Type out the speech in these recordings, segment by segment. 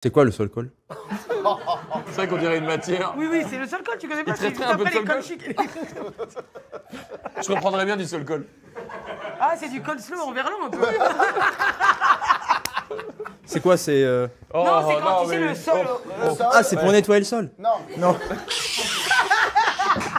C'est quoi le sol col? C'est vrai qu'on dirait une matière. Oui, oui, c'est le sol col, tu connais pas. Il te resterait un peu de sol col. Je reprendrais bien du sol col. Ah, c'est du coleslaw en verlan un peu. C'est quoi, c'est... Oh, non, c'est quand tu sais mais- le sol. Le sol, Ah, c'est pour nettoyer le sol? Non. Non.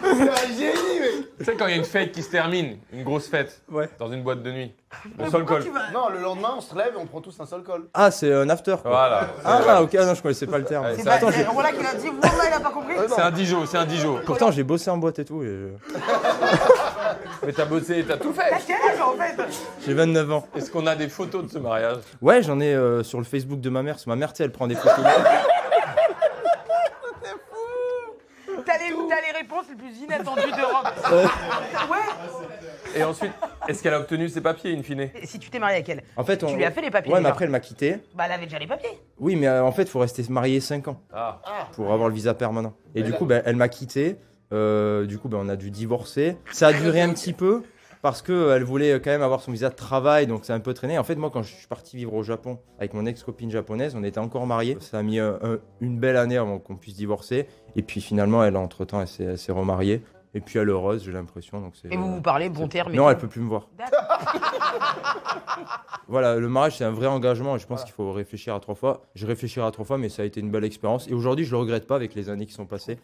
C'est un génie, mec. Tu sais, quand il y a une fête qui se termine, une grosse fête, Ouais. dans une boîte de nuit, le Mais sol pourquoi col. tu vas- Non, le lendemain, on se lève et on prend tous un sol col. Ah, c'est un after, quoi. Voilà. Ah, ok, non, je connaissais pas le terme. Ouais, C'est ça, pas. Attends, j'ai- Voilà qu'il a dit, voilà, il a pas compris. C'est un Dijon, c'est un Dijon. Pourtant, j'ai bossé en boîte et tout. Et Mais t'as bossé, t'as tout fait. T'as quel âge en fait? j'ai 29 ans. Est-ce qu'on a des photos de ce mariage? Ouais, j'en ai sur le Facebook de ma mère. Ma mère, tu sais, elle prend des photos. T'as les réponses les plus inattendues d'Europe. Ouais. Et ensuite, est-ce qu'elle a obtenu ses papiers, in fine? Et si tu t'es marié avec elle, En fait, tu lui as fait les papiers Ouais, mais déjà. après, elle m'a quitté. Bah, elle avait déjà les papiers. Oui, mais en fait, il faut rester marié 5 ans Ah. pour avoir le visa permanent. Et du coup, ben, elle m'a quitté. Du coup, ben, on a dû divorcer. Ça a duré un petit peu parce qu'elle voulait quand même avoir son visa de travail, donc ça a un peu traîné. En fait, moi, quand je suis parti vivre au Japon avec mon ex-copine japonaise, on était encore mariés. Ça a mis une belle année avant qu'on puisse divorcer. Et puis finalement, elle, entre-temps, elle s'est remariée. Et puis elle est heureuse, j'ai l'impression. Donc c'est. Et vous vous parlez bon terme. Non, elle peut plus me voir. Voilà, le mariage, c'est un vrai engagement et je pense qu'il faut réfléchir à 3 fois. Je réfléchirai à 3 fois, mais ça a été une belle expérience. Et aujourd'hui, je le regrette pas avec les années qui sont passées.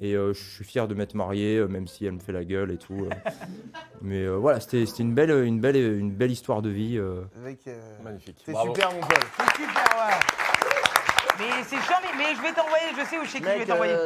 Et je suis fier de m'être marié, même si elle me fait la gueule et tout. Mais voilà, c'était une belle histoire de vie. Mec, Magnifique. c'est Bravo. super, mon pote. C'est super, ouais. Mais c'est chiant, mais je vais t'envoyer, je sais où chez qui je vais Mec, t'envoyer.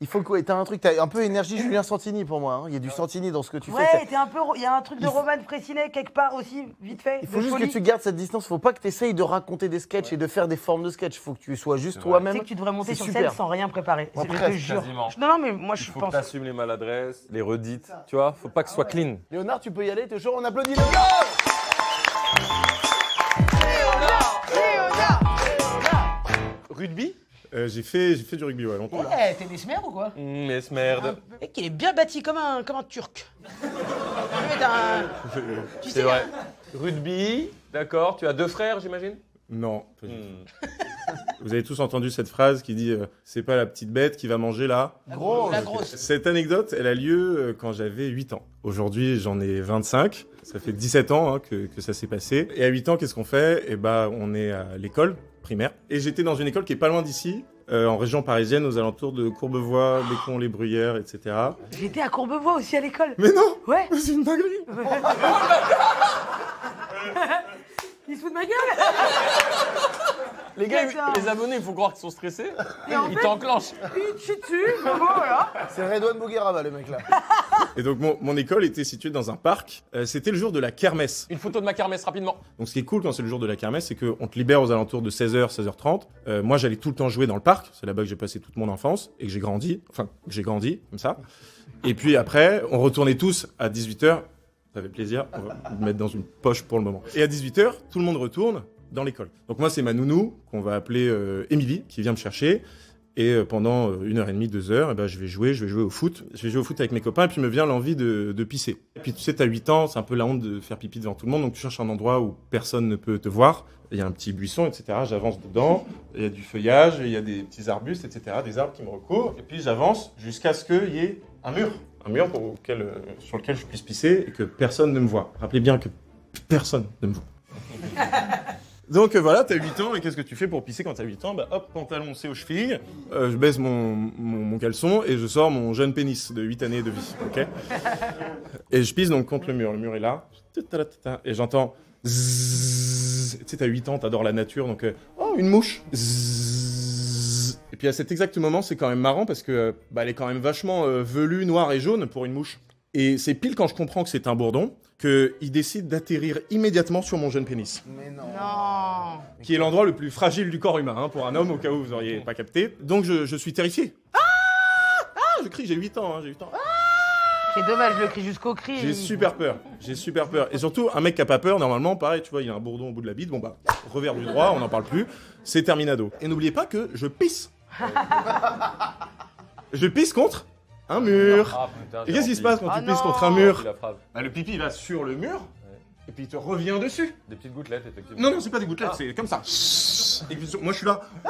il faut que t'as un truc, t'as un peu énergie Julien Santini pour moi. Hein. Il y a du Santini dans ce que tu fais. Ouais, t'es un peu. Il y a un truc de Roman Frécinet quelque part aussi, vite fait. Il faut de juste folie. que tu gardes cette distance. Faut pas que tu essayes de raconter des sketchs et de faire des formes de sketch. Faut que tu sois juste C'est Tu toi-même. sais que tu devrais monter C'est sur super. scène sans rien préparer. Ouais, Je te presque, jure. quasiment. Non, non, mais moi Il je faut pense. que t'assumes les maladresses, les redites. Tu vois, faut pas que ce soit clean. Léonard, tu peux y aller, t'es chaud, on applaudit Léonard. Rugby? J'ai fait du rugby, ouais, longtemps. Eh, t'es mesmer ou quoi? Mais ce merde. Mec, il est bien bâti comme un turc. Mais t'as un- Tu C'est sais, vrai. Rugby, d'accord. Tu as 2 frères, j'imagine? Non, pas du tout. Hmm. Vous avez tous entendu cette phrase qui dit c'est pas la petite bête qui va manger là. Gros. la grosse. Cette anecdote, elle a lieu quand j'avais 8 ans. Aujourd'hui, j'en ai 25. Ça fait 17 ans hein, que ça s'est passé. Et à 8 ans, qu'est-ce qu'on fait? Eh ben, on est à l'école primaire. Et j'étais dans une école qui est pas loin d'ici, en région parisienne, aux alentours de Courbevoie, Bécon, Les Bruyères, etc. J'étais à Courbevoie aussi à l'école. Mais non, Ouais. c'est une dinguerie. Il se fout de ma gueule. Les gars, Putain. les abonnés, il faut croire qu'ils sont stressés. Et en Ils fait- t'enclenchent. Il te chie dessus. Bon, voilà. C'est Redouane Bougueraba, le mec là. Et donc, mon école était située dans un parc. C'était le jour de la kermesse. Une photo de ma kermesse rapidement. Donc ce qui est cool quand c'est le jour de la kermesse, c'est qu'on te libère aux alentours de 16h, 16h30. Moi j'allais tout le temps jouer dans le parc, c'est là-bas que j'ai passé toute mon enfance et que j'ai grandi, comme ça. Et puis après, on retournait tous à 18h, ça fait plaisir, on va le mettre dans une poche pour le moment. Et à 18h, tout le monde retourne dans l'école. Donc moi c'est ma nounou, qu'on va appeler Émilie, qui vient me chercher. Et pendant 1h30, 2h, eh ben, je vais jouer au foot. Je vais jouer au foot avec mes copains et puis me vient l'envie de pisser. Et puis tu sais, t'as 8 ans, c'est un peu la honte de faire pipi devant tout le monde, donc tu cherches un endroit où personne ne peut te voir. Il y a un petit buisson, etc. J'avance dedans, il y a du feuillage, il y a des petits arbustes, etc. Des arbres qui me recouvrent. Et puis j'avance jusqu'à ce qu'il y ait un mur. Un mur sur lequel je puisse pisser et que personne ne me voit. Rappelez bien que personne ne me voit. Donc voilà, t'as 8 ans et qu'est-ce que tu fais pour pisser quand t'as 8 ans? Bah hop, pantalon c'est aux chevilles, je baisse mon caleçon et je sors mon jeune pénis de 8 années de vie, ok? Et je pisse donc contre le mur est là, et j'entends zzzz. Tu sais, t'as 8 ans, t'adores la nature, donc oh, une mouche. Zzzz. Et puis à cet exact moment, c'est quand même marrant parce que bah, elle est quand même vachement velue, noire et jaune pour une mouche. Et c'est pile quand je comprends que c'est un bourdon qu'il décide d'atterrir immédiatement sur mon jeune pénis. Mais non. Non. Qui est l'endroit le plus fragile du corps humain, hein, pour un homme, au cas où vous auriez pas capté. Donc je suis terrifié. Ah, je crie, j'ai 8 ans, hein, j'ai 8 ans. C'est dommage, je le crie jusqu'au cri. J'ai super peur, j'ai super peur. Et surtout, un mec qui a pas peur, normalement, pareil, tu vois, il y a un bourdon au bout de la bite, bon bah, revers du droit, on n'en parle plus, c'est terminado. Et n'oubliez pas que je pisse. Je pisse contre un mur. Ah, putain, Et qu'est-ce qui se passe quand Ah tu pisses non. contre un mur? La phrase. Bah, le pipi, il va sur le mur, et puis il te revient dessus. Des petites gouttelettes, effectivement. Non, non, c'est pas des gouttelettes, c'est comme ça. Et puis, moi, je suis là. Ah,